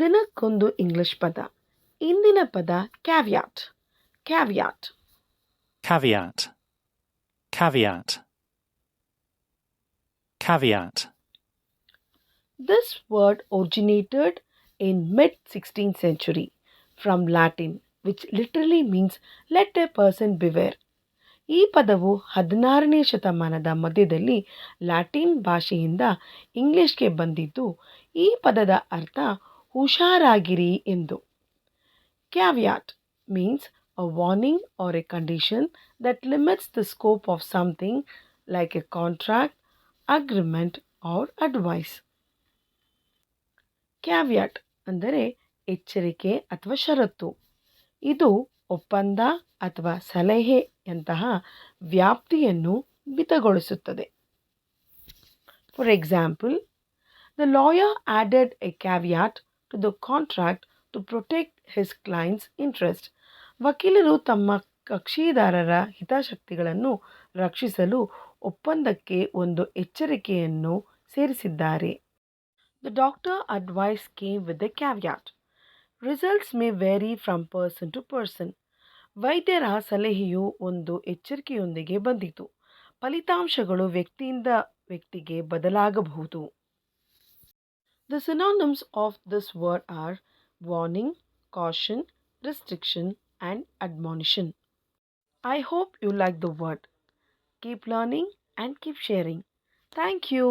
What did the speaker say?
ದಿನಕ್ಕೊಂದು ಇಂಗ್ಲಿಷ್ ಪದ. ಇಂದಿನ ಪದ ಕ್ಯಾವಿಯಾಟ್. ಕ್ಯಾವಿಯಾಟ್. Caveat. Caveat. Caveat. This word originated in mid-16th century from Latin, which literally means let a person beware. ಈ ಪದವು 16ನೇ ಶತಮಾನದ ಮಧ್ಯದಲ್ಲಿ ಲ್ಯಾಟಿನ್ ಭಾಷೆಯಿಂದ ಇಂಗ್ಲಿಷ್ಗೆ ಬಂದಿದ್ದು, ಈ ಪದದ ಅರ್ಥ ಹುಷಾರಾಗಿರಿ ಎಂದು. ಕ್ಯಾವಿಯಾಟ್ means a warning or a condition that limits the scope of something like a contract, agreement or advice. ಕ್ಯಾವಿಯಾಟ್ ಅಂದರೆ ಎಚ್ಚರಿಕೆ ಅಥವಾ ಷರತ್ತು. ಇದು ಒಪ್ಪಂದ ಅಥವಾ ಸಲಹೆಯಂತಹ ವ್ಯಾಪ್ತಿಯನ್ನು ಮಿತಗೊಳಿಸುತ್ತದೆ. For example, the lawyer added a caveat to the contract to protect his client's interest. ವಕೀಲರು ತಮ್ಮ ಕಕ್ಷಿದಾರರ ಹಿತಾಸಕ್ತಿಗಳನ್ನು ರಕ್ಷಿಸಲು ಒಪ್ಪಂದಕ್ಕೆ ಒಂದು ಎಚ್ಚರಿಕೆಯನ್ನು ಸೇರಿಸಿದ್ದಾರೆ. The doctor advice came with a caveat. Results may vary from person to person. ವೈದ್ಯರ ಸಲಹೆಯು ಒಂದು ಎಚ್ಚರಿಕೆಯೊಂದಿಗೆ ಬಂದಿತು. ಫಲಿತಾಂಶಗಳು ವ್ಯಕ್ತಿಯಿಂದ ವ್ಯಕ್ತಿಗೆ ಬದಲಾಗಬಹುದು. The synonyms of this word are warning, caution, restriction, and admonition. I hope you like the word. Keep learning and keep sharing. Thank you.